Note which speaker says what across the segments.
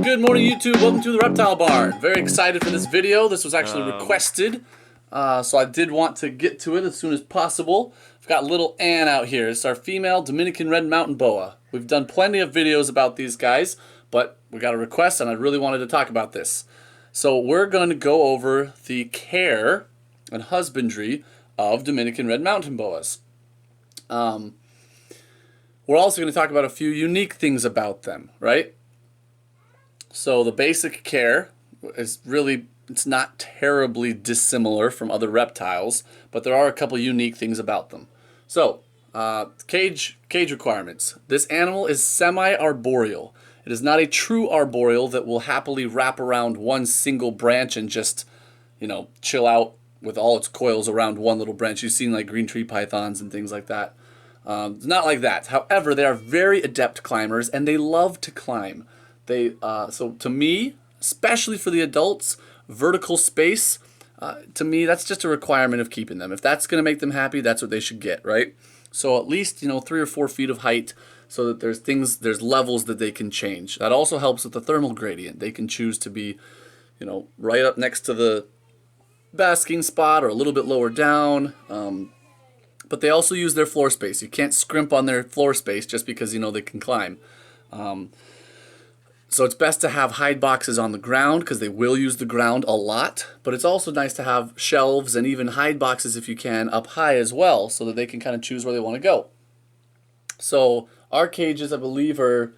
Speaker 1: Good morning, YouTube. Welcome to the Reptile Barn. Very excited for this video. This was actually requested, so I did want to get to it as soon as possible. I've got little Ann out here. It's our female Dominican red mountain boa. We've done plenty of videos about these guys, but we got a request and I really wanted to talk about this. So we're going to go over the care and husbandry of Dominican red mountain boas. We're also going to talk about a few unique things about them, right? So the basic care is really, it's not terribly dissimilar from other reptiles, but there are a couple unique things about them. So, cage requirements. This animal is semi-arboreal. It is not a true arboreal that will happily wrap around one single branch and just, chill out with all its coils around one little branch. You've seen like green tree pythons and things like that. It's not like that. However, they are very adept climbers and they love to climb. So to me, especially for the adults, vertical space, to me, that's just a requirement of keeping them. If that's going to make them happy, that's what they should get, right? So at least, 3 or 4 feet of height so that there's levels that they can change. That also helps with the thermal gradient. They can choose to be, right up next to the basking spot or a little bit lower down. But they also use their floor space. You can't scrimp on their floor space just because, they can climb. So it's best to have hide boxes on the ground because they will use the ground a lot. But it's also nice to have shelves and even hide boxes if you can up high as well so that they can kind of choose where they want to go. So our cages, I believe, are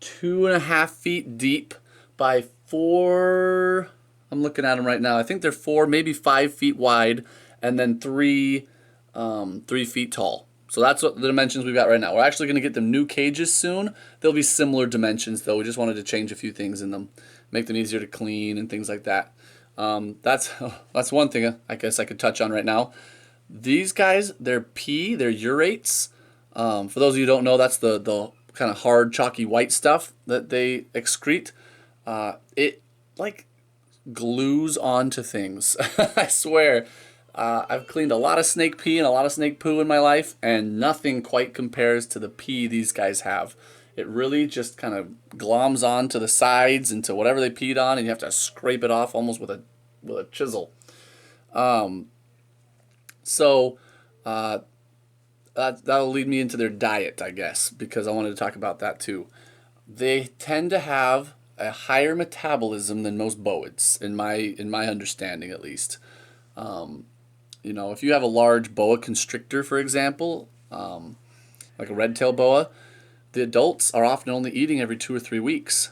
Speaker 1: 2.5 feet deep by 4. I'm looking at them right now. I think they're 4, maybe 5 feet wide, and then 3 feet tall. So that's what the dimensions we've got right now. We're actually going to get them new cages soon. They'll be similar dimensions, though. We just wanted to change a few things in them, make them easier to clean and things like that. That's one thing I guess I could touch on right now. These guys, their pee, their urates. For those of you who don't know, that's the kind of hard, chalky white stuff that they excrete. It like glues onto things. I swear. I've cleaned a lot of snake pee and a lot of snake poo in my life, and nothing quite compares to the pee these guys have. It really just kind of gloms on to the sides and to whatever they peed on, and you have to scrape it off almost with a chisel. That'll lead me into their diet, I guess, because I wanted to talk about that too. They tend to have a higher metabolism than most boids, in my understanding at least. If you have a large boa constrictor, for example, like a red-tailed boa, the adults are often only eating every 2 or 3 weeks.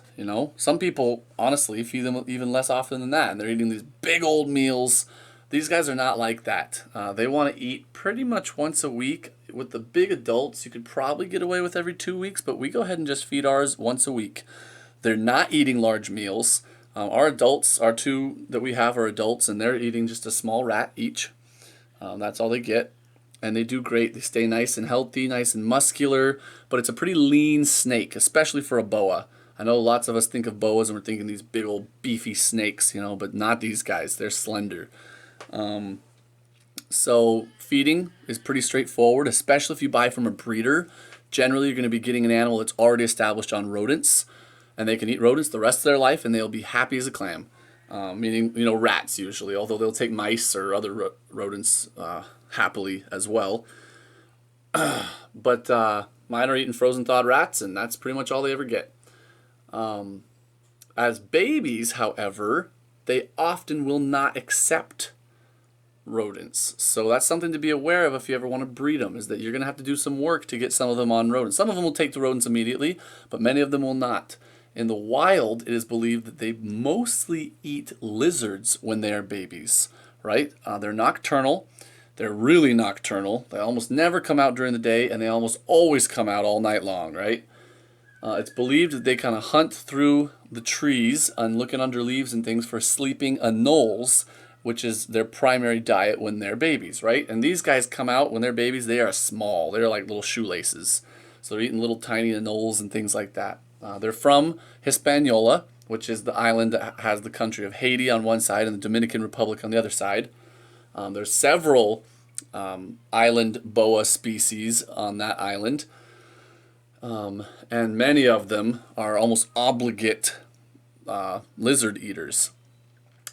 Speaker 1: Some people honestly feed them even less often than that, and they're eating these big old meals. These guys are not like that. They want to eat pretty much once a week. With the big adults, you could probably get away with every 2 weeks, but we go ahead and just feed ours once a week. They're not eating large meals. Our 2 that we have are adults, and they're eating just a small rat each. That's all they get, and they do great. They stay nice and healthy, nice and muscular, but it's a pretty lean snake, especially for a boa. I know lots of us think of boas and we're thinking these big old beefy snakes, but not these guys. They're slender. So feeding is pretty straightforward, especially if you buy from a breeder. Generally, you're going to be getting an animal that's already established on rodents, and they can eat rodents the rest of their life, and they'll be happy as a clam. Meaning, rats usually, although they'll take mice or other rodents happily as well. But mine are eating frozen thawed rats, and that's pretty much all they ever get. As babies, however, they often will not accept rodents. So that's something to be aware of if you ever want to breed them, is that you're going to have to do some work to get some of them on rodents. Some of them will take to rodents immediately, but many of them will not. In the wild, it is believed that they mostly eat lizards when they are babies, right? They're nocturnal. They're really nocturnal. They almost never come out during the day, and they almost always come out all night long, right? It's believed that they kind of hunt through the trees and looking under leaves and things for sleeping anoles, which is their primary diet when they're babies, right? And these guys come out when they're babies, they are small. They're like little shoelaces. So they're eating little tiny anoles and things like that. They're from Hispaniola, which is the island that has the country of Haiti on one side and the Dominican Republic on the other side. There's several island boa species on that island. And many of them are almost obligate lizard eaters.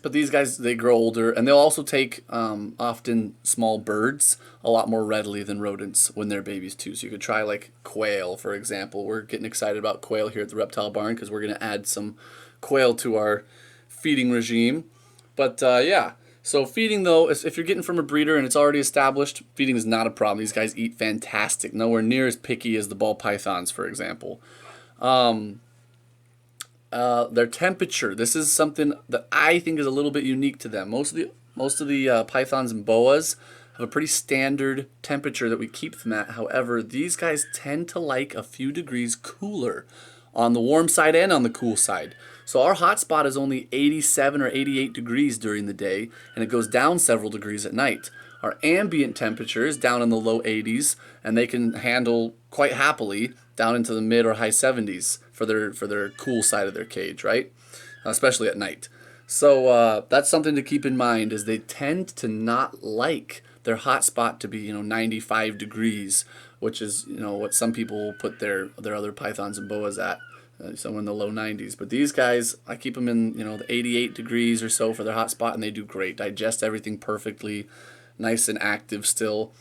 Speaker 1: But these guys, they grow older, and they'll also take often small birds a lot more readily than rodents when they're babies too. So you could try like quail, for example. We're getting excited about quail here at the Reptile Barn because we're going to add some quail to our feeding regime. But yeah, so feeding though, if you're getting from a breeder and it's already established, feeding is not a problem. These guys eat fantastic, nowhere near as picky as the ball pythons, for example. Their temperature. This is something that I think is a little bit unique to them. Most of the pythons and boas have a pretty standard temperature that we keep them at. However, these guys tend to like a few degrees cooler on the warm side and on the cool side. So our hot spot is only 87 or 88 degrees during the day, and it goes down several degrees at night. Our ambient temperature is down in the low 80s, and they can handle quite happily down into the mid or high 70s for their cool side of their cage, right? Especially at night. So that's something to keep in mind, is they tend to not like their hot spot to be 95 degrees, which is what some people put their other pythons and boas at, somewhere in the low 90s. But these guys, I keep them in the 88 degrees or so for their hot spot, and they do great. Digest everything perfectly, nice and active still.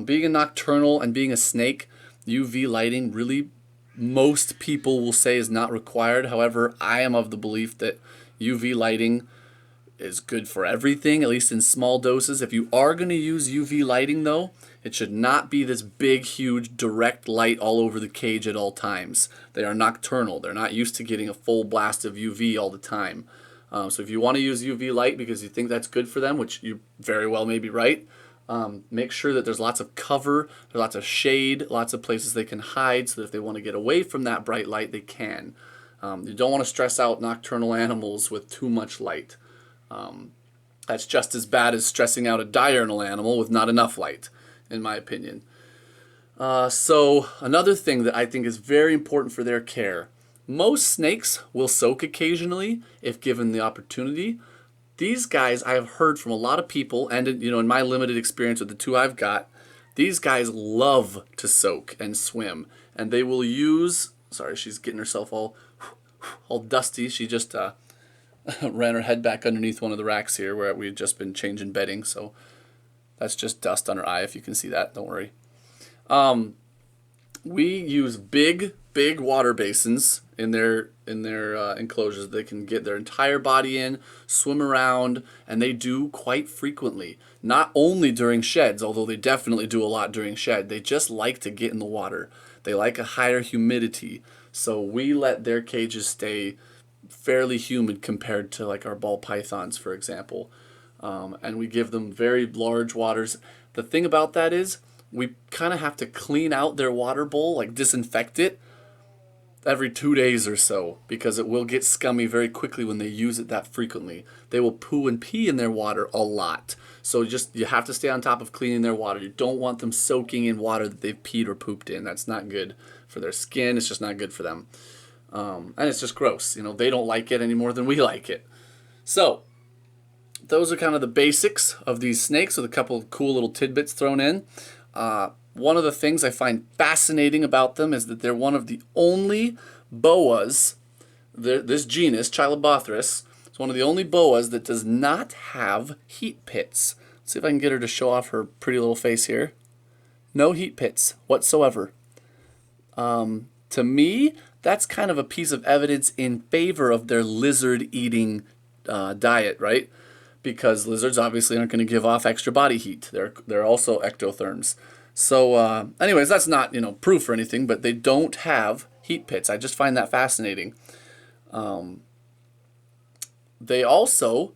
Speaker 1: Being a nocturnal and being a snake, UV lighting really, most people will say, is not required. However, I am of the belief that UV lighting is good for everything, at least in small doses. If you are going to use UV lighting though, it should not be this big, huge, direct light all over the cage at all times. They are nocturnal. They're not used to getting a full blast of UV all the time. So if you want to use UV light because you think that's good for them, which you very well may be right, make sure that there's lots of cover, there's lots of shade, lots of places they can hide, so that if they want to get away from that bright light, they can. You don't want to stress out nocturnal animals with too much light. That's just as bad as stressing out a diurnal animal with not enough light, in my opinion. So another thing that I think is very important for their care, most snakes will soak occasionally if given the opportunity. These guys, I have heard from a lot of people, and in my limited experience with the two I've got, these guys love to soak and swim, and they will use. Sorry, she's getting herself all dusty. She just ran her head back underneath one of the racks here where we had just been changing bedding, so that's just dust on her eye. If you can see that, don't worry. We use big water basins in their enclosures. They can get their entire body in, swim around, and they do quite frequently. Not only during sheds, although they definitely do a lot during shed. They just like to get in the water. They like a higher humidity, so we let their cages stay fairly humid compared to like our ball pythons, for example. And we give them very large waters. The thing about that is we kind of have to clean out their water bowl, like disinfect it, every 2 days or so, because it will get scummy very quickly when they use it that frequently. They will poo and pee in their water a lot. So you have to stay on top of cleaning their water. You don't want them soaking in water that they've peed or pooped in. That's not good for their skin. It's just not good for them. And it's just gross. They don't like it any more than we like it. So those are kind of the basics of these snakes with a couple of cool little tidbits thrown in. One of the things I find fascinating about them is that they're one of the only boas, this genus, Chilobothris, is one of the only boas that does not have heat pits. Let's see if I can get her to show off her pretty little face here. No heat pits whatsoever. To me, that's kind of a piece of evidence in favor of their lizard-eating diet, right? Because lizards obviously aren't going to give off extra body heat. They're also ectotherms. So anyways, that's not proof or anything, but they don't have heat pits. I just find that fascinating. They also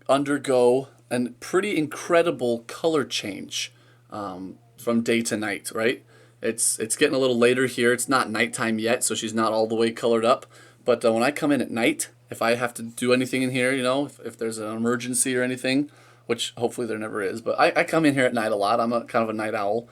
Speaker 1: undergo a pretty incredible color change from day to night, right? It's getting a little later here. It's not nighttime yet, so she's not all the way colored up. But when I come in at night, if I have to do anything in here, if there's an emergency or anything, which hopefully there never is, but I come in here at night a lot. I'm kind of a night owl.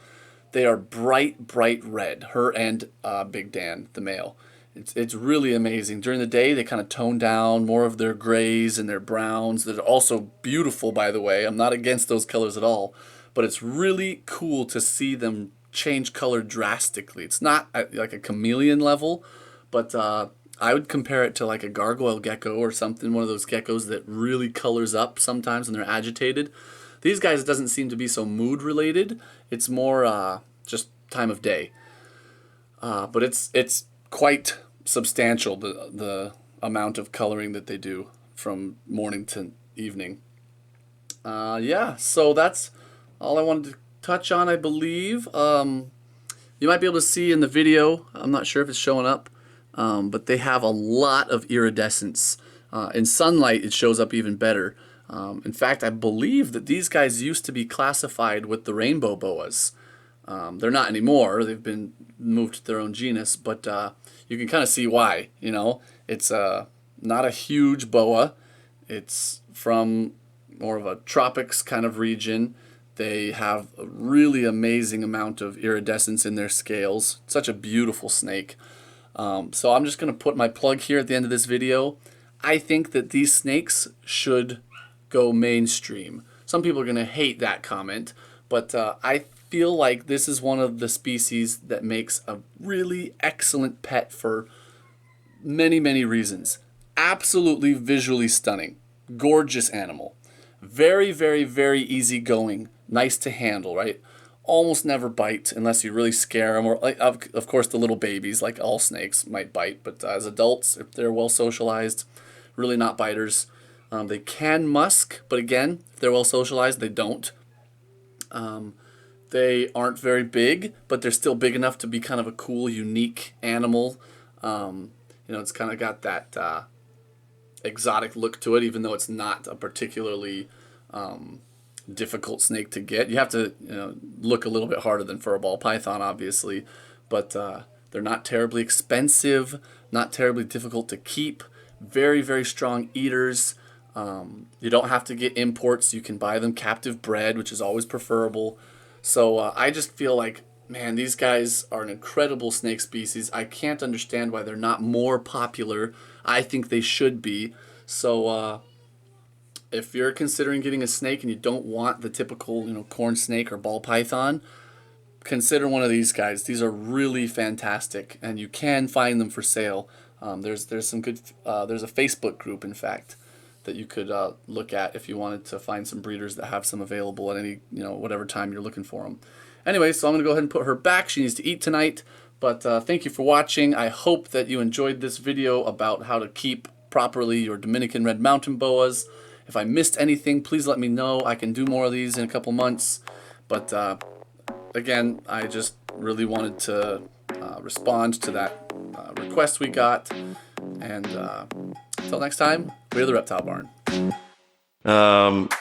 Speaker 1: They are bright red, her and Big Dan, the male. It's really amazing. During the day, they kind of tone down more of their grays and their browns. They're also beautiful, by the way. I'm not against those colors at all, but it's really cool to see them change color drastically. It's not at like a chameleon level, but I would compare it to like a gargoyle gecko or something, one of those geckos that really colors up sometimes when they're agitated. These guys, it doesn't seem to be so mood related. It's more just time of day. But it's quite substantial, the amount of coloring that they do from morning to evening. Yeah, so that's all I wanted to touch on, I believe. You might be able to see in the video, I'm not sure if it's showing up, but they have a lot of iridescence. In sunlight, it shows up even better. In fact, I believe that these guys used to be classified with the rainbow boas. They're not anymore. They've been moved to their own genus, but you can kind of see why. You know, it's not a huge boa. It's from more of a tropics kind of region. They have a really amazing amount of iridescence in their scales. Such a beautiful snake. So I'm just going to put my plug here at the end of this video. I think that these snakes should go mainstream. Some people are going to hate that comment, but I feel like this is one of the species that makes a really excellent pet for many, many reasons. Absolutely visually stunning. Gorgeous animal. Very, very, very easygoing. Nice to handle, right? Almost never bite unless you really scare them. Or, like, of course, the little babies, like all snakes, might bite. But as adults, if they're well socialized, really not biters. They can musk, but again, if they're well socialized, they don't. They aren't very big, but they're still big enough to be kind of a cool, unique animal. You know, it's kind of got that exotic look to it, even though it's not a particularly difficult snake to get. You have to, you know, look a little bit harder than for a ball python, obviously, but they're not terribly expensive, not terribly difficult to keep. Very, very strong eaters. You don't have to get imports. You can buy them captive bred, which is always preferable. So I just feel like, man, these guys are an incredible snake species. I can't understand why they're not more popular. I think they should be. So if you're considering getting a snake and you don't want the typical, you know, corn snake or ball python, consider one of these guys. These are really fantastic, and you can find them for sale. There's some good. There's a Facebook group, in fact, that you could look at if you wanted to find some breeders that have some available at any, you know, whatever time you're looking for them. Anyway, so I'm going to go ahead and put her back. She needs to eat tonight. But thank you for watching. I hope that you enjoyed this video about how to keep properly your Dominican red mountain boas. If I missed anything, please let me know. I can do more of these in a couple months. But again, I just really wanted to respond to that request we got. And until next time, we're the Reptile Barn.